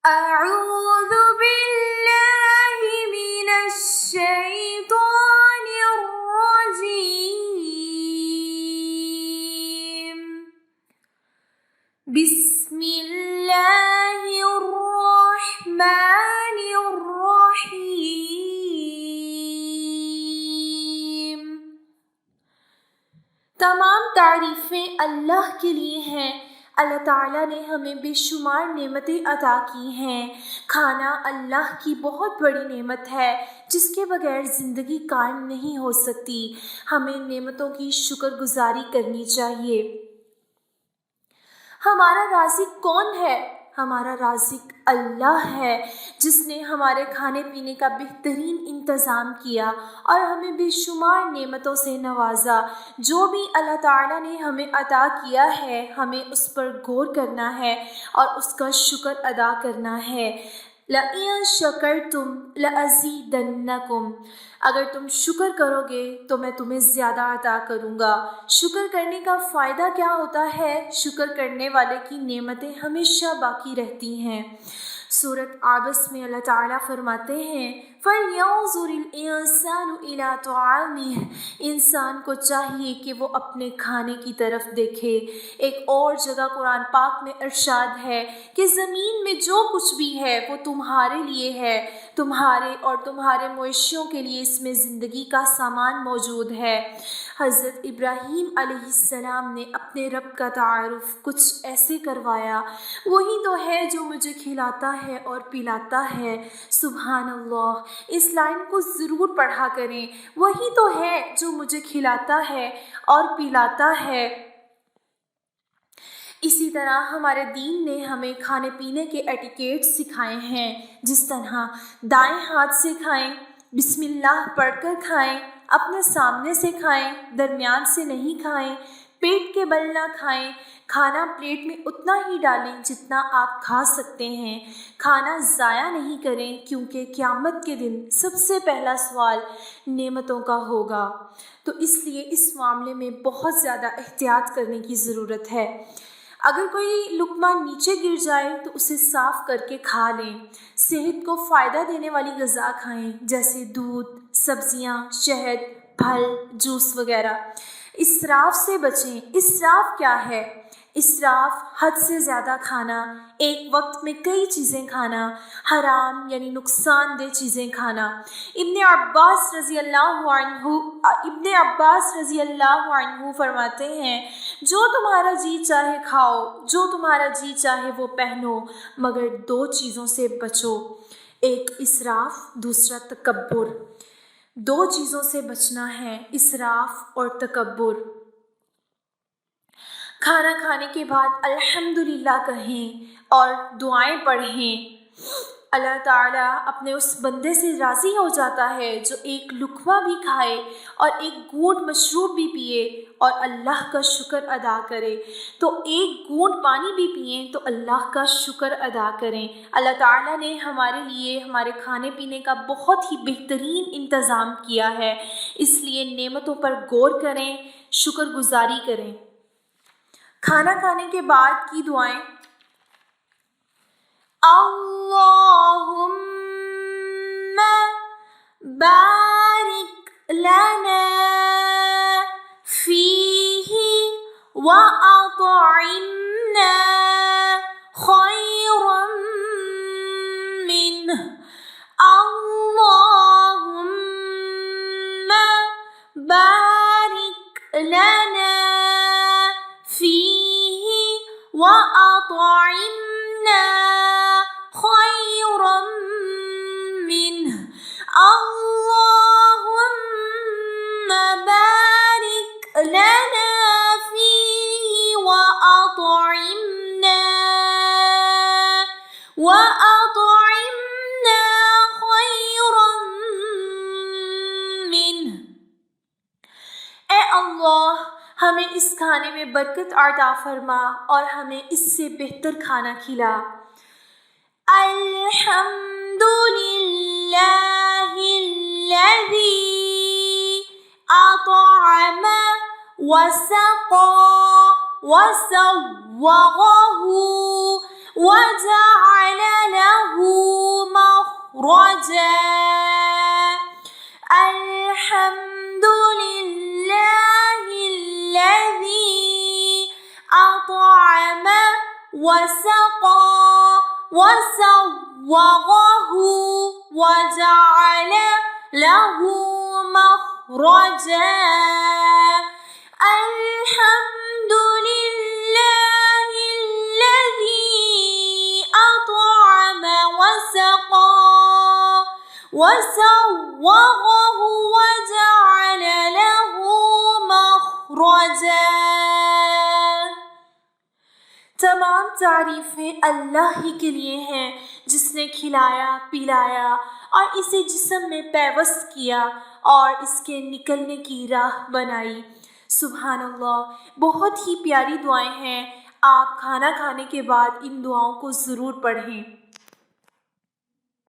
أعوذ بالله من الشيطان الرجيم. بسم الله الرحمن الرحیم. تمام تعریفیں اللہ کے لیے ہیں. اللہ تعالیٰ نے ہمیں بے شمار نعمتیں عطا کی ہیں. کھانا اللہ کی بہت بڑی نعمت ہے جس کے بغیر زندگی قائم نہیں ہو سکتی. ہمیں نعمتوں کی شکر گزاری کرنی چاہیے. ہمارا رازق کون ہے؟ ہمارا رازق اللہ ہے جس نے ہمارے کھانے پینے کا بہترین انتظام کیا اور ہمیں بے شمار نعمتوں سے نوازا. جو بھی اللہ تعالیٰ نے ہمیں عطا کیا ہے ہمیں اس پر غور کرنا ہے اور اس کا شکر ادا کرنا ہے. لَإِن شَكَرْتُمْ لَأَزِيدَنَّكُمْ. اگر تم شکر کرو گے تو میں تمہیں زیادہ عطا کروں گا. شکر کرنے کا فائدہ کیا ہوتا ہے؟ شکر کرنے والے کی نعمتیں ہمیشہ باقی رہتی ہیں. سورۃ عبس میں اللہ تعالیٰ فرماتے ہیں فَلْيَنظُرِ الْإِنسَانُ إِلَىٰ طَعَامِهِ. انسان کو چاہیے کہ وہ اپنے کھانے کی طرف دیکھے. ایک اور جگہ قرآن پاک میں ارشاد ہے کہ زمین میں جو کچھ بھی ہے وہ تمہارے لیے ہے. تمہارے اور تمہارے مویشیوں کے لیے اس میں زندگی کا سامان موجود ہے. حضرت ابراہیم علیہ السلام نے اپنے رب کا تعارف کچھ ایسے کروایا. وہی تو ہے جو مجھے کھلاتا ہے اور پلاتا ہے. سبحان اللہ. اس لائن کو ضرور پڑھا کریں. وہی تو ہے جو مجھے کھلاتا ہے اور پلاتا ہے. اسی طرح ہمارے دین نے ہمیں کھانے پینے کے ایٹیکیٹ سکھائے ہیں. جس طرح دائیں ہاتھ سے کھائیں، بسم اللہ پڑھ کر کھائیں، اپنے سامنے سے کھائیں، درمیان سے نہیں کھائیں، پیٹ کے بل نہ کھائیں. کھانا پلیٹ میں اتنا ہی ڈالیں جتنا آپ کھا سکتے ہیں. کھانا ضائع نہیں کریں کیونکہ قیامت کے دن سب سے پہلا سوال نعمتوں کا ہوگا. تو اس لیے اس معاملے میں بہت زیادہ احتیاط کرنے کی ضرورت ہے. اگر کوئی لقمہ نیچے گر جائے تو اسے صاف کر کے کھا لیں. صحت کو فائدہ دینے والی غذا کھائیں جیسے دودھ، سبزیاں، شہد، پھل، جوس وغیرہ. اسراف سے بچیں. اسراف کیا ہے؟ اسراف حد سے زیادہ کھانا، ایک وقت میں کئی چیزیں کھانا، حرام یعنی نقصان دہ چیزیں کھانا. ابن عباس رضی اللہ عنہ فرماتے ہیں جو تمہارا جی چاہے کھاؤ، جو تمہارا جی چاہے وہ پہنو، مگر دو چیزوں سے بچو. ایک اسراف، دوسرا تکبر. دو چیزوں سے بچنا ہے، اسراف اور تکبر. کھانا کھانے کے بعد الحمدللہ کہیں اور دعائیں پڑھیں. اللہ تعالیٰ اپنے اس بندے سے راضی ہو جاتا ہے جو ایک لقمہ بھی کھائے اور ایک گھونٹ مشروب بھی پیے اور اللہ کا شکر ادا کرے. تو ایک گھونٹ پانی بھی پئیں تو اللہ کا شکر ادا کریں. اللہ تعالیٰ نے ہمارے لیے ہمارے کھانے پینے کا بہت ہی بہترین انتظام کیا ہے. اس لیے نعمتوں پر غور کریں، شکر گزاری کریں. کھانا کھانے کے بعد کی دعائیں اللہم بارک لنا فیہ وأطعمنا خیرا منہ. اللہم بارک لنا فیہ وأطعمنا خیرا منہ. اللہم بارک لنا فیہ وأطعمنا خیرا منہ. اے اللہ ہمیں اس کھانے میں برکت عطا فرما اور ہمیں اس سے بہتر کھانا کھلا. الحمدللہ الذی أطعم وسقى وسوغه وجعل له الحمد لله الذي أطعم وسقى وسوغه وجعل له مخرجا. الحمد لله الذي أطعم وسقى وسوغه وجعل له مخرجا. تمام تعریفیں اللہ ہی کے لیے ہیں جس نے کھلایا پلایا اور اسے جسم میں پیوست کیا اور اس کے نکلنے کی راہ بنائی۔ سبحان اللہ، بہت ہی پیاری دعائیں ہیں۔ آپ کھانا کھانے کے بعد ان دعاؤں کو ضرور پڑھیں۔